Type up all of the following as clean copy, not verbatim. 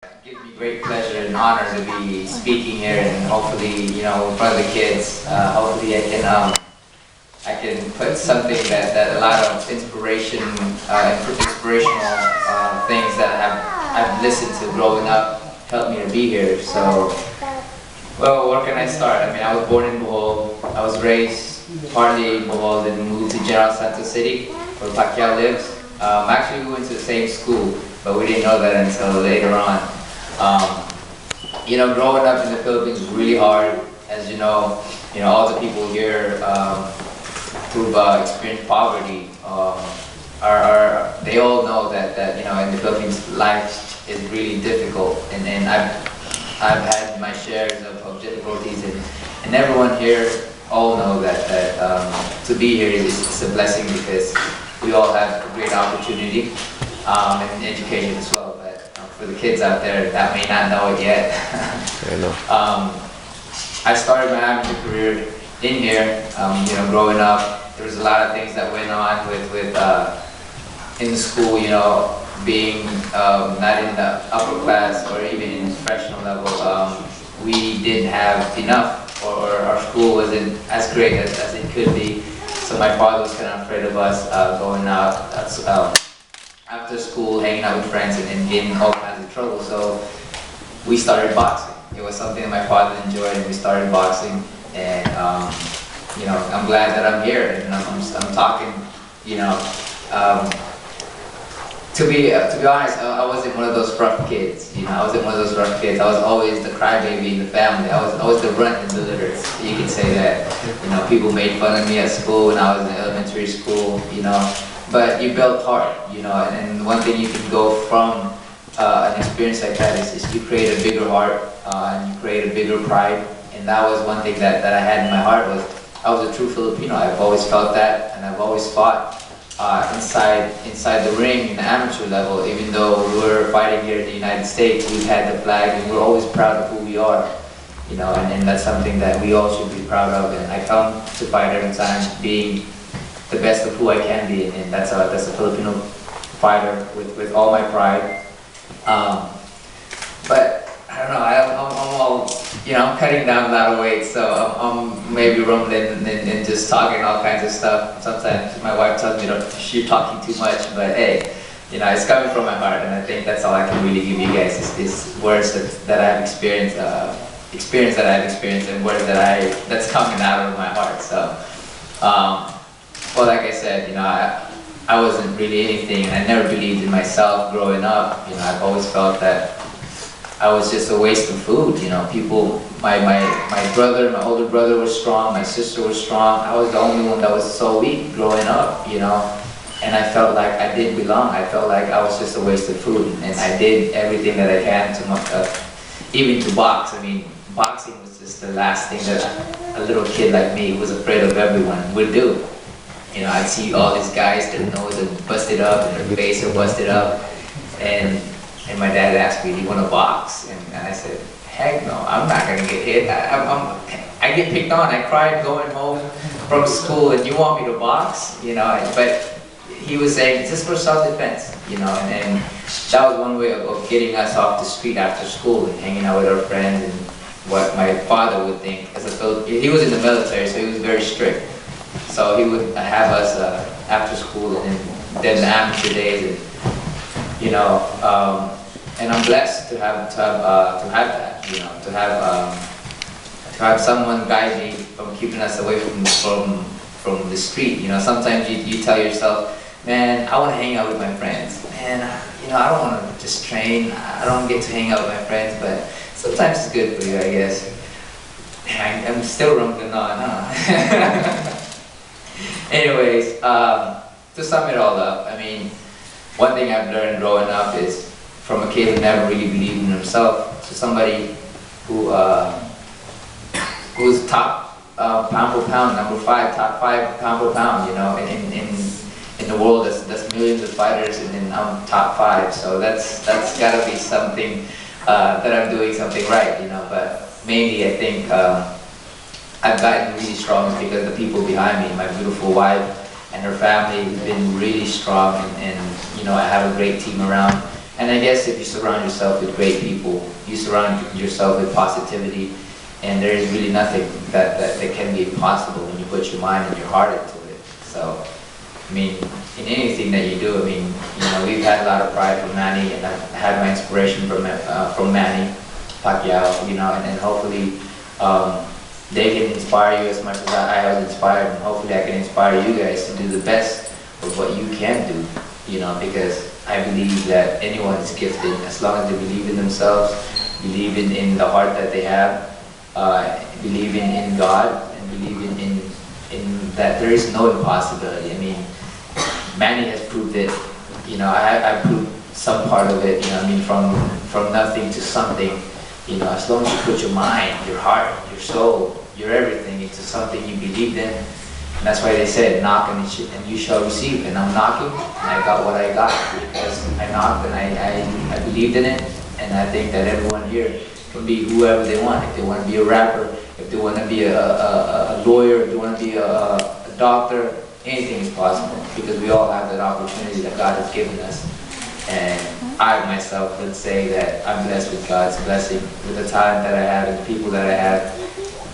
It gives me great pleasure and honor to be speaking here, and hopefully, in front of the kids. Hopefully, I can put something that a lot of inspirational things that I've listened to growing up helped me to be here. So, well, where can I start? I mean, I was born in Bohol. I was raised partly in Bohol, then moved to General Santos City, where Pacquiao lives. Actually, we went to the same school, but we didn't know that until later on. Growing up in the Philippines is really hard. As you know, all the people here who've experienced poverty they all know that in the Philippines life is really difficult, and I've had my shares of difficulties, and everyone here all know that to be here is a blessing, because we all have a great opportunity and education as well. But for the kids out there that may not know it yet, I know. I started my amateur career in here. Growing up, there was a lot of things that went on with in the school. Being not in the upper class or even in the professional level, we didn't have enough, or our school wasn't as great as it could be. So my father was kind of afraid of us going out after school, hanging out with friends, and getting all kinds of trouble. So we started boxing. It was something that my father enjoyed, and we started boxing. And I'm glad that I'm here, and I'm talking. To be honest, I wasn't one of those rough kids. I wasn't one of those rough kids. I was always the crybaby in the family. I was the runt in the litter. You can say that. People made fun of me at school when I was in elementary school. But you build hard. And one thing you can go from an experience like that is you create a bigger heart and you create a bigger pride. And that was one thing that I had in my heart, was I was a true Filipino. I've always felt that, and I've always fought inside the ring in the amateur level. Even though we were fighting here in the United States, we've had the flag, and we're always proud of who we are. And that's something that we all should be proud of. And I come to fight every time being the best of who I can be, and that's a Filipino fighter with all my pride. But I don't know, I'm all, I'm cutting down a lot of weight, so I'm maybe rumbling and just talking all kinds of stuff. Sometimes my wife tells me you're talking too much, but hey, it's coming from my heart, and I think that's all I can really give you guys is words that I've experienced, experience that I've experienced, and words that's coming out of my heart. So, well, like I said, I wasn't really anything, and I never believed in myself growing up. I've always felt that I was just a waste of food. People, my brother, my older brother was strong, my sister was strong. I was the only one that was so weak growing up, and I felt like I didn't belong. I felt like I was just a waste of food, and I did everything that I can to, even to box. I mean, boxing was just the last thing that a little kid like me, who was afraid of everyone, would do. I'd see all these guys, their nose are busted up, and their face are busted up, and my dad asked me, "Do you want to box?" And I said, "Heck no, I'm not gonna get hit. I get picked on. I cried going home from school, and you want me to box?" But he was saying it's just for self-defense, and that was one way of getting us off the street after school and hanging out with our friends, and what my father would think as a Filipino. He was in the military, so he was very strict. So he would have us after school, and then the amateur days, and I'm blessed to have that, to have someone guide me from keeping us away from the street. Sometimes you tell yourself, man, I want to hang out with my friends. Man, I don't want to just train. I don't get to hang out with my friends, but sometimes it's good for you, I guess. I'm still rumbling on, huh? Anyways, to sum it all up, I mean, one thing I've learned growing up is, from a kid who never really believed in himself, to somebody who's top pound for pound, top 5 pound for pound, in the world, there's millions of fighters, and then I'm top 5, so that's gotta be something that I'm doing something right, but mainly I think I've gotten really strong because the people behind me, my beautiful wife and her family, have been really strong, and I have a great team around. And I guess if you surround yourself with great people, you surround yourself with positivity, and there is really nothing that can be impossible when you put your mind and your heart into it. So, I mean, in anything that you do, I mean, you know, we've had a lot of pride from Manny, and I've had my inspiration from Manny Pacquiao, you know, and hopefully they can inspire you as much as I was inspired, and hopefully I can inspire you guys to do the best of what you can do, you know, because I believe that anyone is gifted as long as they believe in themselves, believe in the heart that they have, believe in God, and believe in that there is no impossibility. I mean, Manny has proved it, you know, I proved some part of it, you know, I mean, from nothing to something, you know, as long as you put your mind, your heart, your soul, your everything into something you believed in. And that's why they said, knock and you shall receive. And I'm knocking, and I got what I got because I knocked and I believed in it. And I think that everyone here can be whoever they want. If they want to be a rapper, if they want to be a lawyer, if they want to be a doctor, anything is possible because we all have that opportunity that God has given us. And I myself would say that I'm blessed with God's blessing, with the time that I have and the people that I have.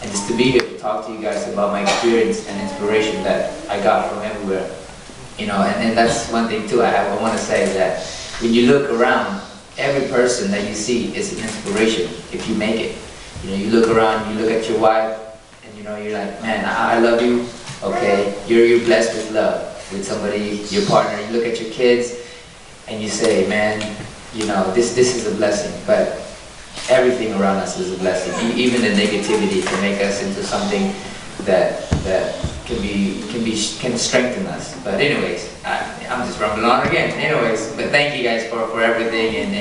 And just to be here to talk to you guys about my experience and inspiration that I got from everywhere. You know, and that's one thing too I want to say, that when you look around, every person that you see is an inspiration if you make it. You know, you look around, you look at your wife, and you know, you're like, man, I love you. Okay, you're blessed with love, with somebody, your partner. You look at your kids, and you say, man, you know, this is a blessing. But everything around us is a blessing. Even the negativity can make us into something that can strengthen us. But anyways, I'm just rambling on again. Anyways, but thank you guys for everything, and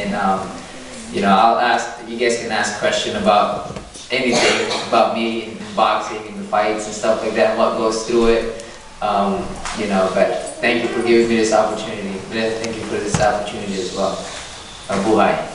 you know, I'll ask. You guys can ask questions about anything about me and boxing and the fights and stuff like that, and what goes through it. You know, but thank you for giving me this opportunity. Thank you for this opportunity as well. Mabuhay.